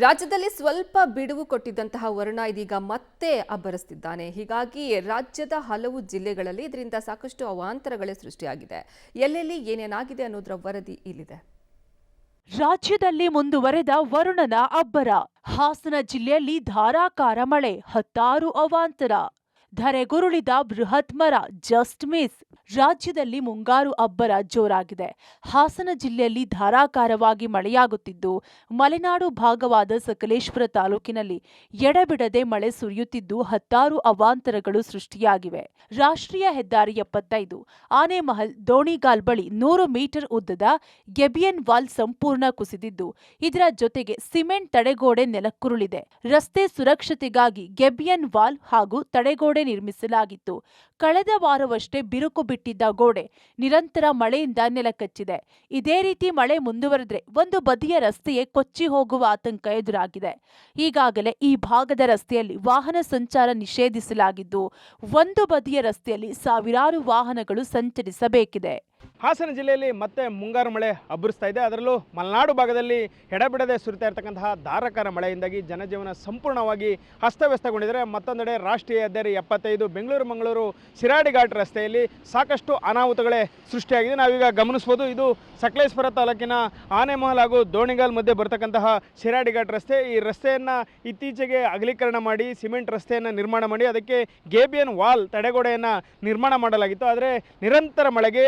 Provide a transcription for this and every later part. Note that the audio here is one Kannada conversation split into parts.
ರಾಜ್ಯದಲ್ಲಿ ಸ್ವಲ್ಪ ಬಿಡುವು ಕೊಟ್ಟಿದ್ದಂತಹ ವರುಣ ಇದೀಗ ಮತ್ತೆ ಅಬ್ಬರಿಸುತ್ತಿದ್ದಾನೆ. ಹೀಗಾಗಿ ರಾಜ್ಯದ ಹಲವು ಜಿಲ್ಲೆಗಳಲ್ಲಿ ಇದರಿಂದ ಸಾಕಷ್ಟು ಅವಾಂತರಗಳೇ ಸೃಷ್ಟಿಯಾಗಿದೆ. ಎಲ್ಲೆಲ್ಲಿ ಏನೇನಾಗಿದೆ ಅನ್ನೋದರ ವರದಿ ಇಲ್ಲಿದೆ. ರಾಜ್ಯದಲ್ಲಿ ಮುಂದುವರೆದ ವರುಣನ ಅಬ್ಬರ. ಹಾಸನ ಜಿಲ್ಲೆಯಲ್ಲಿ ಧಾರಾಕಾರ ಮಳೆ, ಹತ್ತಾರು ಅವಾಂತರ. ಧರೆಗುರುಳಿದ ಬೃಹತ್ ಮರ ಜಸ್ಟ್ ಮಿಸ್. ರಾಜ್ಯದಲ್ಲಿ ಮುಂಗಾರು ಅಬ್ಬರ ಜೋರಾಗಿದೆ. ಹಾಸನ ಜಿಲ್ಲೆಯಲ್ಲಿ ಧಾರಾಕಾರವಾಗಿ ಮಳೆಯಾಗುತ್ತಿದ್ದು, ಮಲೆನಾಡು ಭಾಗವಾದ ಸಕಲೇಶಪುರ ತಾಲೂಕಿನಲ್ಲಿ ಎಡೆಬಿಡದೆ ಮಳೆ ಸುರಿಯುತ್ತಿದ್ದು ಹತ್ತಾರು ಅವಾಂತರಗಳು ಸೃಷ್ಟಿಯಾಗಿವೆ. ರಾಷ್ಟ್ರೀಯ ಹೆದ್ದಾರಿ 75 ಆನೆಮಹಲ್ ದೋಣಿಗಾಲ್ ಬಳಿ 100 ಮೀಟರ್ ಉದ್ದದ ಗೆಬಿಯನ್ ವಾಲ್ ಸಂಪೂರ್ಣ ಕುಸಿದಿದ್ದು, ಇದರ ಜೊತೆಗೆ ಸಿಮೆಂಟ್ ತಡೆಗೋಡೆ ನೆಲಕ್ಕುರುಳಿದೆ. ರಸ್ತೆ ಸುರಕ್ಷತೆಗಾಗಿ ಗೆಬಿಯನ್ ವಾಲ್ ಹಾಗೂ ತಡೆಗೋಡೆ ನಿರ್ಮಿಸಲಾಗಿತ್ತು. ಕಳೆದ ವಾರವಷ್ಟೇ ಬಿರುಕು ಬಿಟ್ಟಿದ್ದ ಗೋಡೆ ನಿರಂತರ ಮಳೆಯಿಂದ ನೆಲಕಚ್ಚಿದೆ. ಇದೇ ರೀತಿ ಮಳೆ ಮುಂದುವರೆದ್ರೆ ಒಂದು ಬದಿಯ ರಸ್ತೆಯೇ ಕೊಚ್ಚಿ ಹೋಗುವ ಆತಂಕ ಎದುರಾಗಿದೆ. ಈಗಾಗಲೇ ಈ ಭಾಗದ ರಸ್ತೆಯಲ್ಲಿ ವಾಹನ ಸಂಚಾರ ನಿಷೇಧಿಸಲಾಗಿದ್ದು, ಒಂದು ಬದಿಯ ರಸ್ತೆಯಲ್ಲಿ ಸಾವಿರಾರು ವಾಹನಗಳು ಸಂಚರಿಸಬೇಕಿದೆ. ಹಾಸನ ಜಿಲ್ಲೆಯಲ್ಲಿ ಮತ್ತೆ ಮುಂಗಾರು ಮಳೆ ಅಬ್ಬರಿಸ್ತಾ ಇದೆ. ಅದರಲ್ಲೂ ಮಲೆನಾಡು ಭಾಗದಲ್ಲಿ ಎಡಬಿಡದೆ ಸುರಿತಾ ಇರತಕ್ಕಂತಹ ಧಾರಾಕಾರ ಮಳೆಯಿಂದಾಗಿ ಜನಜೀವನ ಸಂಪೂರ್ಣವಾಗಿ ಅಸ್ತವ್ಯಸ್ತಗೊಂಡಿದೆ. ಮತ್ತೊಂದೆಡೆ ರಾಷ್ಟ್ರೀಯ ಹೆದ್ದಾರಿ 75 ಬೆಂಗಳೂರು ಮಂಗಳೂರು ಶಿರಾಡಿ ಘಾಟ್ ರಸ್ತೆಯಲ್ಲಿ ಸಾಕಷ್ಟು ಅನಾಹುತಗಳೇ ಸೃಷ್ಟಿಯಾಗಿದೆ. ನಾವೀಗ ಗಮನಿಸಬಹುದು, ಇದು ಸಕಲೇಶಪುರ ತಾಲೂಕಿನ ಆನೆಮಹಲ್ ಹಾಗೂ ದೋಣಿಗಾಲ್ ಮಧ್ಯೆ ಬರ್ತಕ್ಕಂತಹ ಶಿರಾಡಿ ಘಾಟ್ ರಸ್ತೆ. ಈ ರಸ್ತೆಯನ್ನು ಇತ್ತೀಚೆಗೆ ಅಗಲೀಕರಣ ಮಾಡಿ ಸಿಮೆಂಟ್ ರಸ್ತೆಯನ್ನು ನಿರ್ಮಾಣ ಮಾಡಿ ಅದಕ್ಕೆ ಗೇಬಿಯನ್ ವಾಲ್ ತಡೆಗೋಡೆಯನ್ನು ನಿರ್ಮಾಣ ಮಾಡಲಾಗಿತ್ತು. ಆದರೆ ನಿರಂತರ ಮಳೆಗೆ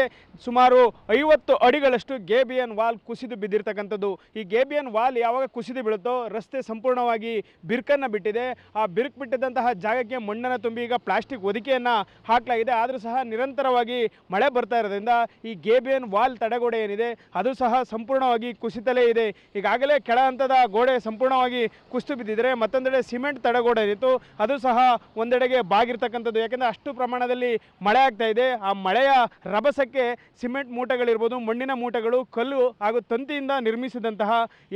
ಸುಮಾರು 50 ಅಡಿಗಳಷ್ಟು ಗೇಬಿಯನ್ ವಾಲ್ ಕುಸಿದು ಬಿದ್ದಿರ್ತಕ್ಕಂಥದ್ದು. ಈ ಗೇಬಿಯನ್ ವಾಲ್ ಯಾವಾಗ ಕುಸಿದು ಬೀಳುತ್ತೋ ರಸ್ತೆ ಸಂಪೂರ್ಣವಾಗಿ ಬಿರುಕನ್ನು ಬಿಟ್ಟಿದೆ. ಆ ಬಿರುಕು ಬಿಟ್ಟಿದ್ದಂತಹ ಜಾಗಕ್ಕೆ ಮಣ್ಣನ್ನು ತುಂಬಿ ಈಗ ಪ್ಲಾಸ್ಟಿಕ್ ಹೊದಿಕೆಯನ್ನು ಹಾಕಲಾಗಿದೆ. ಆದರೂ ಸಹ ನಿರಂತರವಾಗಿ ಮಳೆ ಬರ್ತಾ ಇರೋದ್ರಿಂದ ಈ ಗೇಬಿಯನ್ ವಾಲ್ ತಡೆಗೋಡೆ ಏನಿದೆ ಅದು ಸಹ ಸಂಪೂರ್ಣವಾಗಿ ಕುಸಿತಲೇ ಇದೆ. ಈಗಾಗಲೇ ಕೆಳ ಹಂತದ ಗೋಡೆ ಸಂಪೂರ್ಣವಾಗಿ ಕುಸಿದು ಬಿದ್ದಿದ್ರೆ, ಮತ್ತೊಂದೆಡೆ ಸಿಮೆಂಟ್ ತಡೆಗೋಡೆ ಇತ್ತು, ಅದು ಸಹ ಒಂದೆಡೆಗೆ ಬಾಗಿರ್ತಕ್ಕಂಥದ್ದು. ಯಾಕೆಂದರೆ ಅಷ್ಟು ಪ್ರಮಾಣದಲ್ಲಿ ಮಳೆ ಆಗ್ತಾ ಇದೆ. ಆ ಮಳೆಯ ರಭಸಕ್ಕೆ ಸಿಮೆಂಟ್ ಮೂಟೆಗಳಿರ್ಬೋದು, ಮಣ್ಣಿನ ಮೂಟೆಗಳು, ಕಲ್ಲು ಹಾಗೂ ತಂತಿಯಿಂದ ನಿರ್ಮಿಸಿದಂತಹ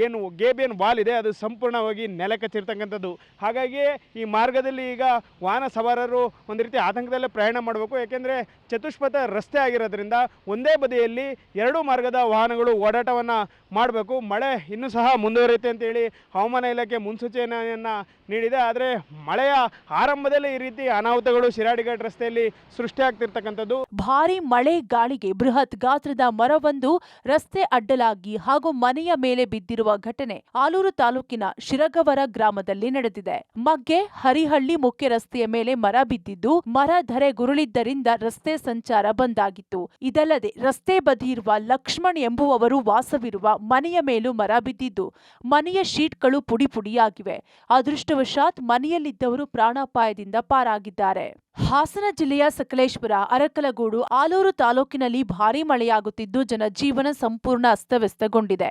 ಏನು ಗೇಬಿಯನ್ ವಾಲ್ ಇದೆ ಅದು ಸಂಪೂರ್ಣವಾಗಿ ನೆಲಕಚ್ಚಿರ್ತಕ್ಕಂಥದ್ದು. ಹಾಗಾಗಿ ಈ ಮಾರ್ಗದಲ್ಲಿ ಈಗ ವಾಹನ ಸವಾರರು ಒಂದು ರೀತಿ ಆತಂಕದಲ್ಲೇ ಪ್ರಯಾಣ ಮಾಡಬೇಕು. ಯಾಕೆಂದರೆ ಚತುಷ್ಪಥ ರಸ್ತೆ ಆಗಿರೋದ್ರಿಂದ ಒಂದೇ ಬದಿಯಲ್ಲಿ ಎರಡು ಮಾರ್ಗದ ವಾಹನಗಳು ಓಡಾಟವನ್ನು ಮಾಡಬೇಕು. ಮಳೆ ಇನ್ನೂ ಸಹ ಮುಂದುವರಿಯುತ್ತೆ ಅಂತೇಳಿ ಹವಾಮಾನ ಇಲಾಖೆ ಮುನ್ಸೂಚನೆಯನ್ನು ನೀಡಿದೆ. ಆದರೆ ಮಳೆಯ ಆರಂಭದಲ್ಲಿ ಈ ರೀತಿ ಅನಾಹುತಗಳು ಶಿರಾಡಿ ಘಾಟ್ ರಸ್ತೆಯಲ್ಲಿ ಸೃಷ್ಟಿಯಾಗ್ತಿರ್ತಕ್ಕಂಥದ್ದು. ಭಾರಿ ಮಳೆ ಗಾಳಿಗೆ ಬೃಹತ್ ಗಾತ್ರದ ಮರವೊಂದು ರಸ್ತೆ ಅಡ್ಡಲಾಗಿ ಹಾಗೂ ಮನೆಯ ಮೇಲೆ ಬಿದ್ದಿರುವ ಘಟನೆ ಆಲೂರು ತಾಲೂಕಿನ ಶಿರಗವರ ಗ್ರಾಮದಲ್ಲಿ ನಡೆದಿದೆ. ಮಗ್ಗೆ ಹರಿಹಳ್ಳಿ ಮುಖ್ಯ ರಸ್ತೆಯ ಮೇಲೆ ಮರ ಬಿದ್ದಿದ್ದು, ಮರ ಧರೆಗುರುಳಿದ್ದರಿಂದ ರಸ್ತೆ ಸಂಚಾರ ಬಂದಾಗಿತ್ತು. ಇದಲ್ಲದೆ ರಸ್ತೆ ಬದಿಯಿರುವ ಲಕ್ಷ್ಮಣ್ ಎಂಬುವವರು ವಾಸವಿರುವ ಮನೆಯ ಮೇಲೂ ಮರ ಬಿದ್ದಿದ್ದು, ಮನೆಯ ಶೀಟ್ಗಳು ಪುಡಿ ಪುಡಿಯಾಗಿವೆ. ಅದೃಷ್ಟವಶಾತ್ ಮನೆಯಲ್ಲಿದ್ದವರು ಪ್ರಾಣಾಪಾಯದಿಂದ ಪಾರಾಗಿದ್ದಾರೆ. ಹಾಸನ ಜಿಲ್ಲೆಯ ಸಕಲೇಶಪುರ, ಅರಕಲಗೂಡು, ಆಲೂರು ತಾಲೂಕಿನಲ್ಲಿ ಭಾರೀ ಮಳೆಯಾಗುತ್ತಿದ್ದು ಜನಜೀವನ ಸಂಪೂರ್ಣ ಅಸ್ತವ್ಯಸ್ತಗೊಂಡಿದೆ.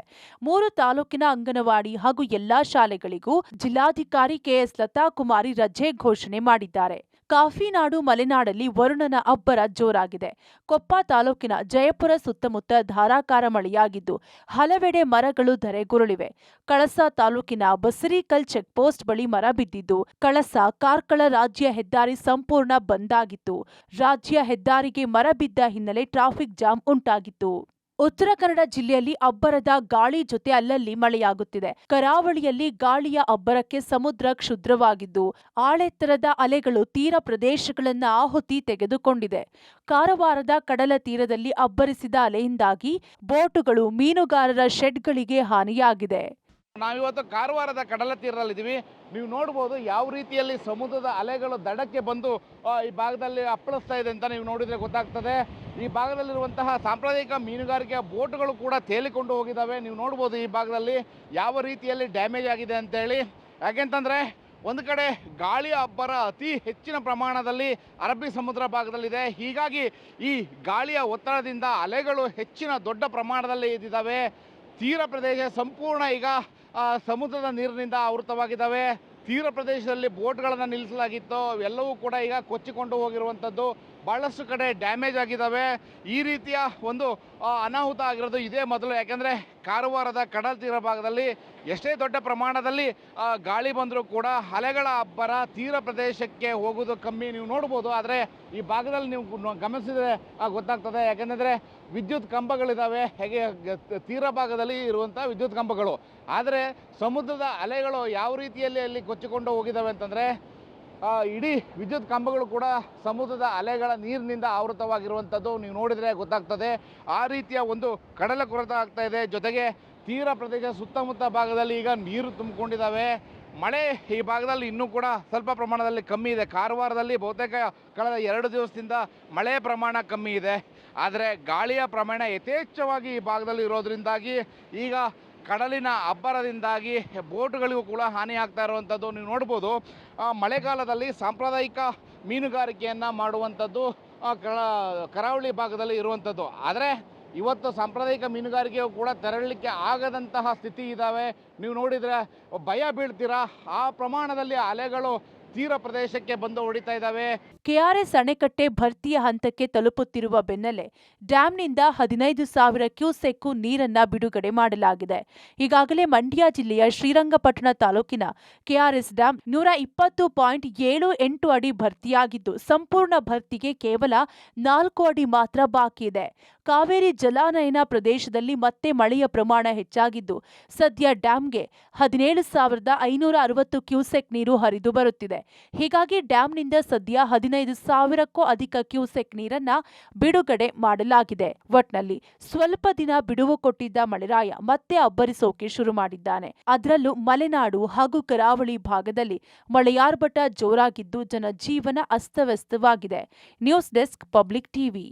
3 ತಾಲೂಕಿನ ಅಂಗನವಾಡಿ ಹಾಗೂ ಎಲ್ಲಾ ಶಾಲೆಗಳಿಗೂ ಜಿಲ್ಲಾಧಿಕಾರಿ ಕೆಎಸ್ ಲತಾಕುಮಾರಿ ರಜೆ ಘೋಷಣೆ ಮಾಡಿದ್ದಾರೆ. ಕಾಫಿನಾಡು ಮಲೆನಾಡಲ್ಲಿ ವರುಣನ ಅಬ್ಬರ ಜೋರಾಗಿದೆ. ಕೊಪ್ಪ ತಾಲೂಕಿನ ಜಯಪುರ ಸುತ್ತಮುತ್ತ ಧಾರಾಕಾರ ಮಳೆಯಾಗಿದ್ದು ಹಲವೆಡೆ ಮರಗಳು ಧರೆಗುರುಳಿವೆ. ಕಳಸಾ ತಾಲೂಕಿನ ಬಸರಿಕಲ್ ಚೆಕ್ಪೋಸ್ಟ್ ಬಳಿ ಮರ ಬಿದ್ದಿದ್ದು, ಕಳಸಾ ಕಾರ್ಕಳ ರಾಜ್ಯ ಹೆದ್ದಾರಿ ಸಂಪೂರ್ಣ ಬಂದ್ ಆಗಿತ್ತು. ರಾಜ್ಯ ಹೆದ್ದಾರಿಗೆ ಮರ ಬಿದ್ದ ಹಿನ್ನೆಲೆ ಟ್ರಾಫಿಕ್ ಜಾಮ್ ಉಂಟಾಗಿತ್ತು. ಉತ್ತರ ಕನ್ನಡ ಜಿಲ್ಲೆಯಲ್ಲಿ ಅಬ್ಬರದ ಗಾಳಿ ಜೊತೆ ಅಲ್ಲಲ್ಲಿ ಮಳೆಯಾಗುತ್ತಿದೆ. ಕರಾವಳಿಯಲ್ಲಿ ಗಾಳಿಯ ಅಬ್ಬರಕ್ಕೆ ಸಮುದ್ರ ಕ್ಷುದ್ರವಾಗಿದ್ದು, ಆಳೆತ್ತರದ ಅಲೆಗಳು ತೀರ ಪ್ರದೇಶಗಳನ್ನು ಆಹುತಿ ತೆಗೆದುಕೊಂಡಿದೆ. ಕಾರವಾರದ ಕಡಲ ತೀರದಲ್ಲಿ ಅಬ್ಬರಿಸಿದ ಅಲೆಯಿಂದಾಗಿ ಬೋಟುಗಳು, ಮೀನುಗಾರರ ಶೆಡ್ಗಳಿಗೆ ಹಾನಿಯಾಗಿದೆ. ನಾವಿವತ್ತು ಕಾರವಾರದ ಕಡಲ ತೀರದಲ್ಲಿದ್ದೀವಿ. ನೀವು ನೋಡ್ಬೋದು ಯಾವ ರೀತಿಯಲ್ಲಿ ಸಮುದ್ರದ ಅಲೆಗಳು ದಡಕ್ಕೆ ಬಂದು ಈ ಭಾಗದಲ್ಲಿ ಅಪ್ಪಳಿಸ್ತಾ ಇದೆ ಅಂತ ನೀವು ನೋಡಿದರೆ ಗೊತ್ತಾಗ್ತದೆ. ಈ ಭಾಗದಲ್ಲಿರುವಂತಹ ಸಾಂಪ್ರದಾಯಿಕ ಮೀನುಗಾರಿಕೆಯ ಬೋಟುಗಳು ಕೂಡ ತೇಲಿಕೊಂಡು ಹೋಗಿದ್ದಾವೆ. ನೀವು ನೋಡ್ಬೋದು ಈ ಭಾಗದಲ್ಲಿ ಯಾವ ರೀತಿಯಲ್ಲಿ ಡ್ಯಾಮೇಜ್ ಆಗಿದೆ ಅಂತೇಳಿ. ಯಾಕೆಂತಂದರೆ ಒಂದು ಕಡೆ ಗಾಳಿಯ ಅಬ್ಬರ ಅತಿ ಹೆಚ್ಚಿನ ಪ್ರಮಾಣದಲ್ಲಿ ಅರಬ್ಬಿ ಸಮುದ್ರ ಭಾಗದಲ್ಲಿದೆ. ಹೀಗಾಗಿ ಈ ಗಾಳಿಯ ಒತ್ತಡದಿಂದ ಅಲೆಗಳು ಹೆಚ್ಚಿನ ದೊಡ್ಡ ಪ್ರಮಾಣದಲ್ಲಿ ಇದ್ದಾವೆ. ತೀರ ಪ್ರದೇಶ ಸಂಪೂರ್ಣ ಈಗ ಸಮುದ್ರದ ನೀರಿನಿಂದ ಆವೃತವಾಗಿದ್ದಾವೆ. ತೀರ ಪ್ರದೇಶದಲ್ಲಿ ಬೋಟ್ಗಳನ್ನು ನಿಲ್ಲಿಸಲಾಗಿತ್ತು, ಎಲ್ಲವೂ ಕೂಡ ಈಗ ಕೊಚ್ಚಿಕೊಂಡು ಹೋಗಿರುವಂಥದ್ದು. ಭಾಳಷ್ಟು ಕಡೆ ಡ್ಯಾಮೇಜ್ ಆಗಿದ್ದಾವೆ. ಈ ರೀತಿಯ ಒಂದು ಅನಾಹುತ ಆಗಿರೋದು ಇದೇ ಮೊದಲು. ಯಾಕೆಂದರೆ ಕಾರವಾರದ ಕಡಲ ತೀರ ಭಾಗದಲ್ಲಿ ಎಷ್ಟೇ ದೊಡ್ಡ ಪ್ರಮಾಣದಲ್ಲಿ ಗಾಳಿ ಬಂದರೂ ಕೂಡ ಅಲೆಗಳ ಅಬ್ಬರ ತೀರ ಪ್ರದೇಶಕ್ಕೆ ಹೋಗೋದು ಕಮ್ಮಿ, ನೀವು ನೋಡ್ಬೋದು. ಆದರೆ ಈ ಭಾಗದಲ್ಲಿ ನೀವು ಗಮನಿಸಿದರೆ ಗೊತ್ತಾಗ್ತದೆ. ಯಾಕೆಂದರೆ ವಿದ್ಯುತ್ ಕಂಬಗಳಿದ್ದಾವೆ, ಹೇಗೆ ತೀರ ಭಾಗದಲ್ಲಿ ಇರುವಂಥ ವಿದ್ಯುತ್ ಕಂಬಗಳು. ಆದರೆ ಸಮುದ್ರದ ಅಲೆಗಳು ಯಾವ ರೀತಿಯಲ್ಲಿ ಅಲ್ಲಿ ಕೊಚ್ಚಿಕೊಂಡು ಹೋಗಿದ್ದಾವೆ ಅಂತಂದರೆ ಇಡೀ ವಿದ್ಯುತ್ ಕಂಬಗಳು ಕೂಡ ಸಮುದ್ರದ ಅಲೆಗಳ ನೀರಿನಿಂದ ಆವೃತವಾಗಿರುವಂಥದ್ದು ನೀವು ನೋಡಿದರೆ ಗೊತ್ತಾಗ್ತದೆ. ಆ ರೀತಿಯ ಒಂದು ಕಡಲ ಕೊರೆತ ಆಗ್ತಾ ಇದೆ. ಜೊತೆಗೆ ತೀರ ಪ್ರದೇಶ ಸುತ್ತಮುತ್ತ ಭಾಗದಲ್ಲಿ ಈಗ ನೀರು ತುಂಬಿಕೊಂಡಿದ್ದಾವೆ. ಮಳೆ ಈ ಭಾಗದಲ್ಲಿ ಇನ್ನೂ ಕೂಡ ಸ್ವಲ್ಪ ಪ್ರಮಾಣದಲ್ಲಿ ಕಮ್ಮಿ ಇದೆ. ಕಾರವಾರದಲ್ಲಿ ಬಹುತೇಕ ಕಳೆದ 2 ದಿವಸದಿಂದ ಮಳೆ ಪ್ರಮಾಣ ಕಮ್ಮಿ ಇದೆ. ಆದರೆ ಗಾಳಿಯ ಪ್ರಮಾಣ ಯಥೇಚ್ಛವಾಗಿ ಈ ಭಾಗದಲ್ಲಿ ಇರೋದ್ರಿಂದಾಗಿ ಈಗ ಕಡಲಿನ ಅಬ್ಬರದಿಂದಾಗಿ ಬೋಟ್ಗಳಿಗೂ ಕೂಡ ಹಾನಿ ಆಗ್ತಾ ಇರುವಂಥದ್ದು ನೀವು ನೋಡ್ಬೋದು. ಮಳೆಗಾಲದಲ್ಲಿ ಸಾಂಪ್ರದಾಯಿಕ ಮೀನುಗಾರಿಕೆಯನ್ನು ಮಾಡುವಂಥದ್ದು ಕರಾವಳಿ ಭಾಗದಲ್ಲಿ ಇರುವಂಥದ್ದು. ಆದರೆ ಇವತ್ತು ಸಾಂಪ್ರದಾಯಿಕ ಮೀನುಗಾರಿಕೆಯು ಕೂಡ ತೆರಳಲಿಕ್ಕೆ ಆಗದಂತಹ ಸ್ಥಿತಿ ಇದ್ದಾವೆ. ನೀವು ನೋಡಿದರೆ ಭಯ ಬೀಳ್ತೀರಾ, ಆ ಪ್ರಮಾಣದಲ್ಲಿ ಅಲೆಗಳು ತೀರ ಪ್ರದೇಶಕ್ಕೆ ಬಂದು ಹೊಡಿತಾ ಇದ್ದಾವೆ. ಕೆಆರ್ಎಸ್ ಅಣೆಕಟ್ಟೆ ಭರ್ತಿಯ ಹಂತಕ್ಕೆ ತಲುಪುತ್ತಿರುವ ಬೆನ್ನಲ್ಲೇ ಡ್ಯಾಂನಿಂದ 15,000 ಕ್ಯೂಸೆಕ್ ನೀರನ್ನ ಬಿಡುಗಡೆ ಮಾಡಲಾಗಿದೆ. ಈಗಾಗಲೇ ಮಂಡ್ಯ ಜಿಲ್ಲೆಯ ಶ್ರೀರಂಗಪಟ್ಟಣ ತಾಲೂಕಿನ ಕೆಆರ್ಎಸ್ ಡ್ಯಾಂ 120.78 ಅಡಿ ಭರ್ತಿಯಾಗಿದ್ದು, ಸಂಪೂರ್ಣ ಭರ್ತಿಗೆ ಕೇವಲ 4 ಅಡಿ ಮಾತ್ರ ಬಾಕಿ ಇದೆ. ಕಾವೇರಿ ಜಲಾನಯನ ಪ್ರದೇಶದಲ್ಲಿ ಮತ್ತೆ ಮಳೆಯ ಪ್ರಮಾಣ ಹೆಚ್ಚಾಗಿದ್ದು, ಸದ್ಯ ಡ್ಯಾಂಗೆ 17,560 ಕ್ಯೂಸೆಕ್ ನೀರು ಹರಿದು ಬರುತ್ತಿದೆ. ಹೀಗಾಗಿ ಡ್ಯಾಂನಿಂದ ಸದ್ಯ 15,000ಕ್ಕೂ ಅಧಿಕ ಕ್ಯೂಸೆಕ್ ನೀರನ್ನ ಬಿಡುಗಡೆ ಮಾಡಲಾಗಿದೆ. ಒಟ್ನಲ್ಲಿ ಸ್ವಲ್ಪ ದಿನ ಬಿಡುವು ಕೊಟ್ಟಿದ್ದ ಮಳೆರಾಯ ಮತ್ತೆ ಅಬ್ಬರಿಸೋಕೆ ಶುರು ಮಾಡಿದ್ದಾನೆ. ಅದರಲ್ಲೂ ಮಲೆನಾಡು ಹಾಗೂ ಕರಾವಳಿ ಭಾಗದಲ್ಲಿ ಮಳೆಯಾರ್ಭಟ ಜೋರಾಗಿದ್ದು ಜನಜೀವನ ಅಸ್ತವ್ಯಸ್ತವಾಗಿದೆ. News desk, public TV.